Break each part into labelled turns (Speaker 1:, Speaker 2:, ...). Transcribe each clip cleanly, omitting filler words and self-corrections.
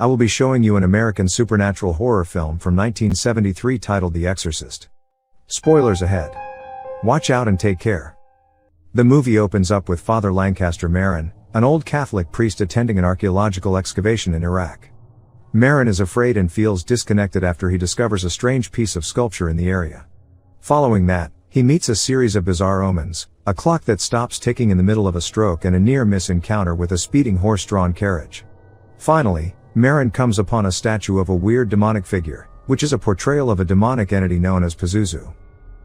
Speaker 1: I will be showing you an American supernatural horror film from 1973 titled The Exorcist. Spoilers ahead. Watch out and take care. The movie opens up with Father Lancaster Marin, an old Catholic priest attending an archaeological excavation in Iraq. Marin is afraid and feels disconnected after he discovers a strange piece of sculpture in the area. Following that, he meets a series of bizarre omens, a clock that stops ticking in the middle of a stroke and a near-miss encounter with a speeding horse-drawn carriage. Finally, Marin comes upon a statue of a weird demonic figure, which is a portrayal of a demonic entity known as Pazuzu.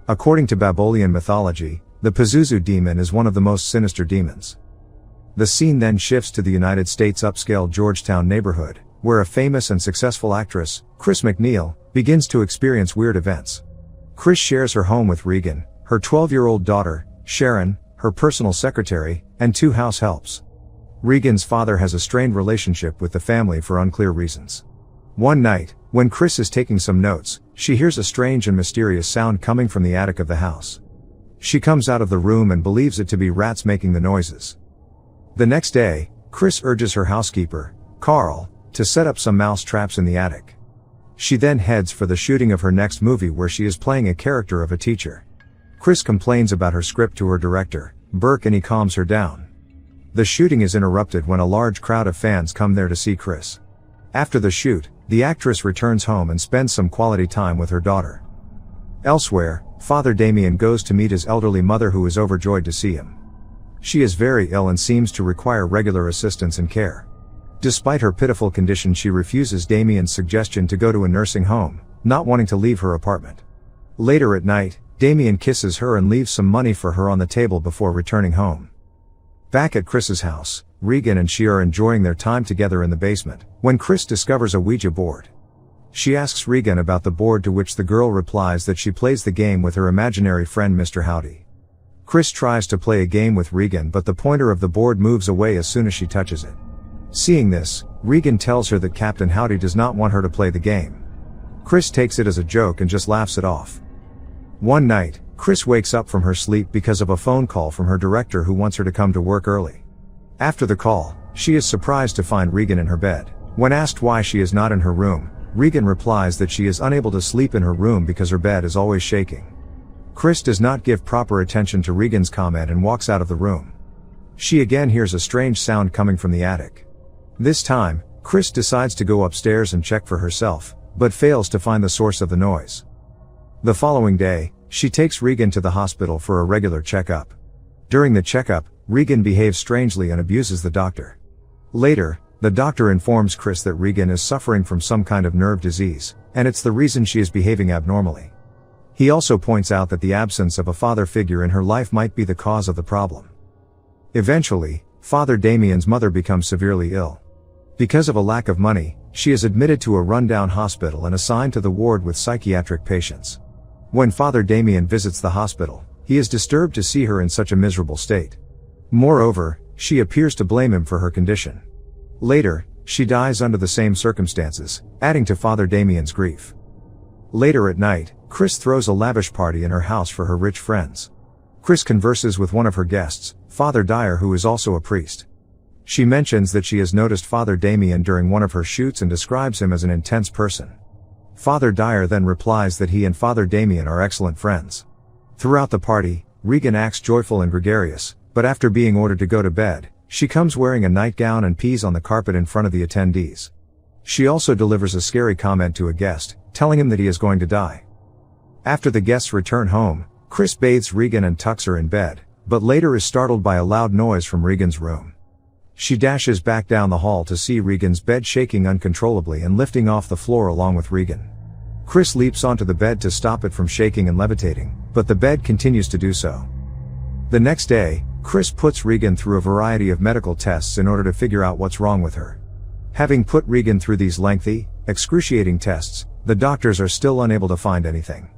Speaker 1: According to Babylonian mythology, the Pazuzu demon is one of the most sinister demons. The scene then shifts to the United States' upscale Georgetown neighborhood, where a famous and successful actress, Chris McNeil, begins to experience weird events. Chris shares her home with Regan, her 12-year-old daughter, Sharon, her personal secretary, and 2 house helps. Regan's father has a strained relationship with the family for unclear reasons. One night, when Chris is taking some notes, she hears a strange and mysterious sound coming from the attic of the house. She comes out of the room and believes it to be rats making the noises. The next day, Chris urges her housekeeper, Carl, to set up some mouse traps in the attic. She then heads for the shooting of her next movie where she is playing a character of a teacher. Chris complains about her script to her director, Burke, and he calms her down. The shooting is interrupted when a large crowd of fans come there to see Chris. After the shoot, the actress returns home and spends some quality time with her daughter. Elsewhere, Father Damien goes to meet his elderly mother who is overjoyed to see him. She is very ill and seems to require regular assistance and care. Despite her pitiful condition, she refuses Damien's suggestion to go to a nursing home, not wanting to leave her apartment. Later at night, Damien kisses her and leaves some money for her on the table before returning home. Back at Chris's house, Regan and she are enjoying their time together in the basement, when Chris discovers a Ouija board. She asks Regan about the board, to which the girl replies that she plays the game with her imaginary friend Mr. Howdy. Chris tries to play a game with Regan, but the pointer of the board moves away as soon as she touches it. Seeing this, Regan tells her that Captain Howdy does not want her to play the game. Chris takes it as a joke and just laughs it off. One night, Chris wakes up from her sleep because of a phone call from her director who wants her to come to work early. After the call, she is surprised to find Regan in her bed. When asked why she is not in her room, Regan replies that she is unable to sleep in her room because her bed is always shaking. Chris does not give proper attention to Regan's comment and walks out of the room. She again hears a strange sound coming from the attic. This time, Chris decides to go upstairs and check for herself, but fails to find the source of the noise. The following day, she takes Regan to the hospital for a regular checkup. During the checkup, Regan behaves strangely and abuses the doctor. Later, the doctor informs Chris that Regan is suffering from some kind of nerve disease, and it's the reason she is behaving abnormally. He also points out that the absence of a father figure in her life might be the cause of the problem. Eventually, Father Damien's mother becomes severely ill. Because of a lack of money, she is admitted to a rundown hospital and assigned to the ward with psychiatric patients. When Father Damien visits the hospital, he is disturbed to see her in such a miserable state. Moreover, she appears to blame him for her condition. Later, she dies under the same circumstances, adding to Father Damien's grief. Later at night, Chris throws a lavish party in her house for her rich friends. Chris converses with one of her guests, Father Dyer, who is also a priest. She mentions that she has noticed Father Damien during one of her shoots and describes him as an intense person. Father Dyer then replies that he and Father Damien are excellent friends. Throughout the party, Regan acts joyful and gregarious, but after being ordered to go to bed, she comes wearing a nightgown and pees on the carpet in front of the attendees. She also delivers a scary comment to a guest, telling him that he is going to die. After the guests return home, Chris bathes Regan and tucks her in bed, but later is startled by a loud noise from Regan's room. She dashes back down the hall to see Regan's bed shaking uncontrollably and lifting off the floor along with Regan. Chris leaps onto the bed to stop it from shaking and levitating, but the bed continues to do so. The next day, Chris puts Regan through a variety of medical tests in order to figure out what's wrong with her. Having put Regan through these lengthy, excruciating tests, the doctors are still unable to find anything.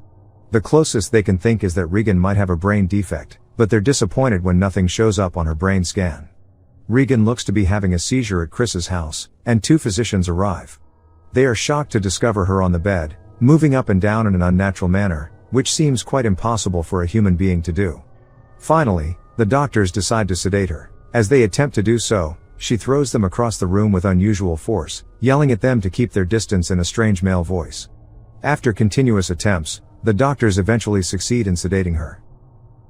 Speaker 1: The closest they can think is that Regan might have a brain defect, but they're disappointed when nothing shows up on her brain scan. Regan looks to be having a seizure at Chris's house, and 2 physicians arrive. They are shocked to discover her on the bed, moving up and down in an unnatural manner, which seems quite impossible for a human being to do. Finally, the doctors decide to sedate her. As they attempt to do so, She throws them across the room with unusual force, yelling at them to keep their distance in a strange male voice. After continuous attempts, the doctors eventually succeed in sedating her.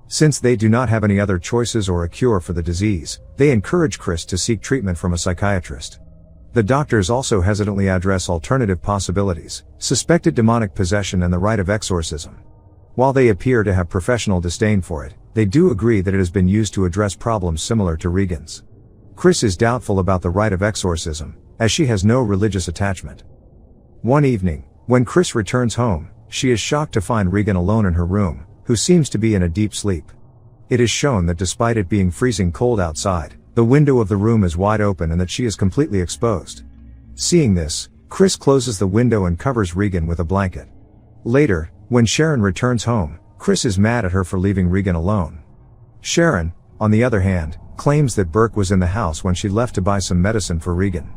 Speaker 1: Since they do not have any other choices or a cure for the disease, they encourage Chris to seek treatment from a psychiatrist. The doctors also hesitantly address alternative possibilities, suspected demonic possession and the rite of exorcism. While they appear to have professional disdain for it, they do agree that it has been used to address problems similar to Regan's. Chris is doubtful about the rite of exorcism, as she has no religious attachment. One evening, when Chris returns home, she is shocked to find Regan alone in her room, who seems to be in a deep sleep. It is shown that despite it being freezing cold outside, the window of the room is wide open and that she is completely exposed. Seeing this, Chris closes the window and covers Regan with a blanket. Later, when Sharon returns home, Chris is mad at her for leaving Regan alone. Sharon, on the other hand, claims that Burke was in the house when she left to buy some medicine for Regan.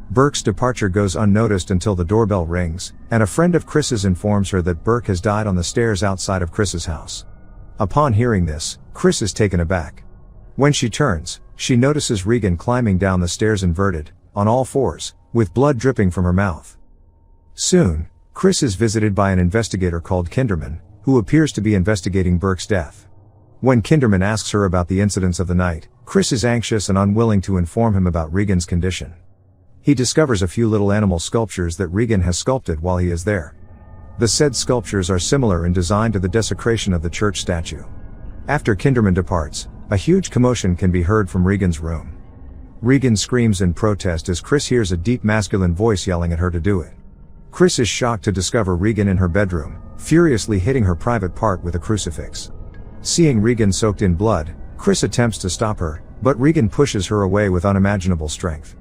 Speaker 1: Burke's departure goes unnoticed until the doorbell rings, and a friend of Chris's informs her that Burke has died on the stairs outside of Chris's house. Upon hearing this, Chris is taken aback. When she turns, she notices Regan climbing down the stairs inverted, on all fours, with blood dripping from her mouth. Soon, Chris is visited by an investigator called Kinderman, who appears to be investigating Burke's death. When Kinderman asks her about the incidents of the night, Chris is anxious and unwilling to inform him about Regan's condition. He discovers a few little animal sculptures that Regan has sculpted while he is there. The said sculptures are similar in design to the desecration of the church statue. After Kinderman departs, a huge commotion can be heard from Regan's room. Regan screams in protest as Chris hears a deep masculine voice yelling at her to do it. Chris is shocked to discover Regan in her bedroom, furiously hitting her private part with a crucifix. Seeing Regan soaked in blood, Chris attempts to stop her, but Regan pushes her away with unimaginable strength.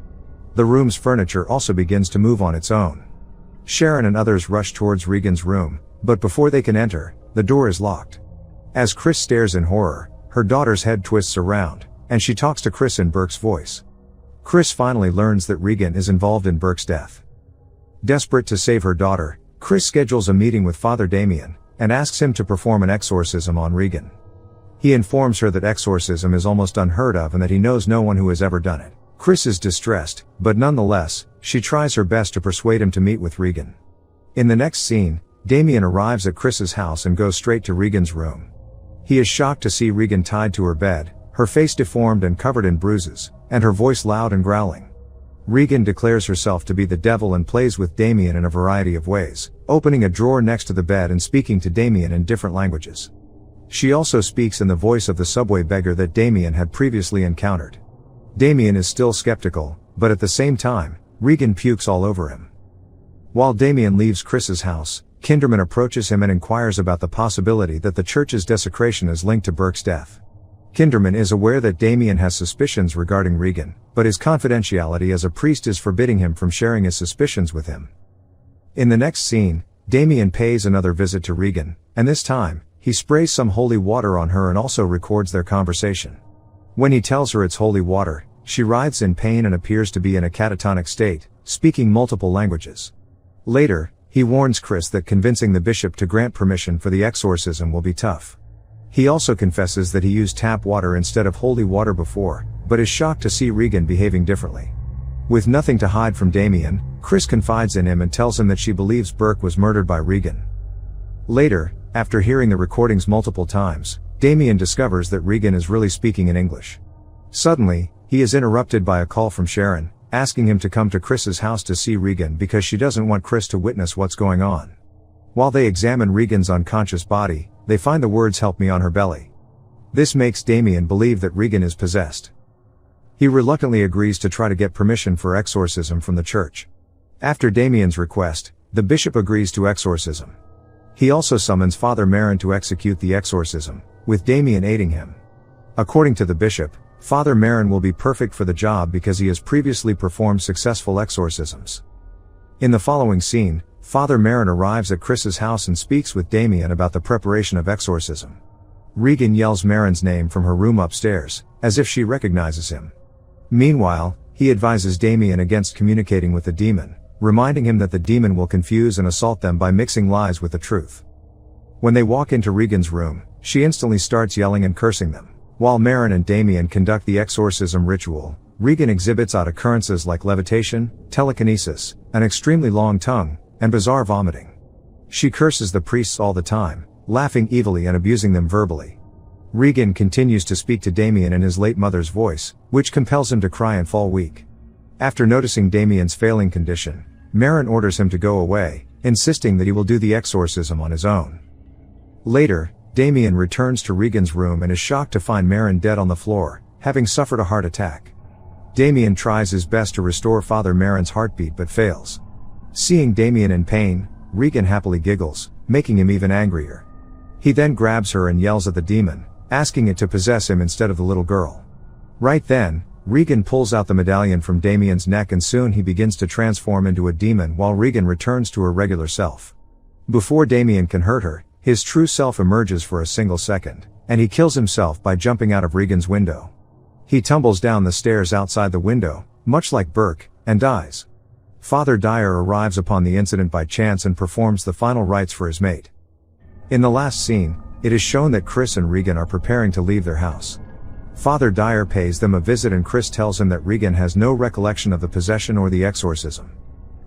Speaker 1: The room's furniture also begins to move on its own. Sharon and others rush towards Regan's room, but before they can enter, the door is locked. As Chris stares in horror, her daughter's head twists around, and she talks to Chris in Burke's voice. Chris finally learns that Regan is involved in Burke's death. Desperate to save her daughter, Chris schedules a meeting with Father Damien, and asks him to perform an exorcism on Regan. He informs her that exorcism is almost unheard of and that he knows no one who has ever done it. Chris is distressed, but nonetheless, she tries her best to persuade him to meet with Regan. In the next scene, Damien arrives at Chris's house and goes straight to Regan's room. He is shocked to see Regan tied to her bed, her face deformed and covered in bruises, and her voice loud and growling. Regan declares herself to be the devil and plays with Damien in a variety of ways, opening a drawer next to the bed and speaking to Damien in different languages. She also speaks in the voice of the subway beggar that Damien had previously encountered. Damien is still skeptical, but at the same time, Regan pukes all over him. While Damien leaves Chris's house, Kinderman approaches him and inquires about the possibility that the church's desecration is linked to Burke's death. Kinderman is aware that Damien has suspicions regarding Regan, but his confidentiality as a priest is forbidding him from sharing his suspicions with him. In the next scene, Damien pays another visit to Regan, and this time, he sprays some holy water on her and also records their conversation. When he tells her it's holy water, she writhes in pain and appears to be in a catatonic state, speaking multiple languages. Later, he warns Chris that convincing the bishop to grant permission for the exorcism will be tough. He also confesses that he used tap water instead of holy water before, but is shocked to see Regan behaving differently. With nothing to hide from Damien, Chris confides in him and tells him that she believes Burke was murdered by Regan. Later, after hearing the recordings multiple times, Damien discovers that Regan is really speaking in English. Suddenly, he is interrupted by a call from Sharon, asking him to come to Chris's house to see Regan because she doesn't want Chris to witness what's going on. While they examine Regan's unconscious body, they find the words "help me" on her belly. This makes Damien believe that Regan is possessed. He reluctantly agrees to try to get permission for exorcism from the church. After Damien's request, the bishop agrees to exorcism. He also summons Father Marin to execute the exorcism, with Damien aiding him. According to the bishop, Father Marin will be perfect for the job because he has previously performed successful exorcisms. In the following scene, Father Marin arrives at Chris's house and speaks with Damien about the preparation of exorcism. Regan yells Marin's name from her room upstairs, as if she recognizes him. Meanwhile, he advises Damien against communicating with the demon, reminding him that the demon will confuse and assault them by mixing lies with the truth. When they walk into Regan's room, she instantly starts yelling and cursing them. While Marin and Damien conduct the exorcism ritual, Regan exhibits odd occurrences like levitation, telekinesis, an extremely long tongue, and bizarre vomiting. She curses the priests all the time, laughing evilly and abusing them verbally. Regan continues to speak to Damien in his late mother's voice, which compels him to cry and fall weak. After noticing Damien's failing condition, Merrin orders him to go away, insisting that he will do the exorcism on his own. Later, Damien returns to Regan's room and is shocked to find Merrin dead on the floor, having suffered a heart attack. Damien tries his best to restore Father Merrin's heartbeat but fails. Seeing Damien in pain, Regan happily giggles, making him even angrier. He then grabs her and yells at the demon, asking it to possess him instead of the little girl. Right then, Regan pulls out the medallion from Damien's neck and soon he begins to transform into a demon while Regan returns to her regular self. Before Damien can hurt her, his true self emerges for a single second, and he kills himself by jumping out of Regan's window. He tumbles down the stairs outside the window, much like Burke, and dies. Father Dyer arrives upon the incident by chance and performs the final rites for his mate. In the last scene, it is shown that Chris and Regan are preparing to leave their house. Father Dyer pays them a visit and Chris tells him that Regan has no recollection of the possession or the exorcism.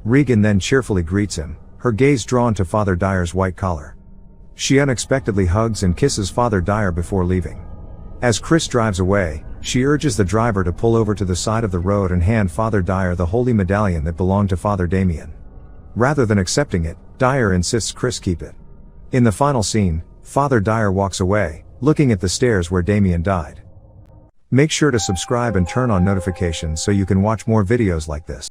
Speaker 1: Regan then cheerfully greets him, her gaze drawn to Father Dyer's white collar. She unexpectedly hugs and kisses Father Dyer before leaving. As Chris drives away, she urges the driver to pull over to the side of the road and hand Father Dyer the holy medallion that belonged to Father Damien. Rather than accepting it, Dyer insists Chris keep it. In the final scene, Father Dyer walks away, looking at the stairs where Damien died. Make sure to subscribe and turn on notifications so you can watch more videos like this.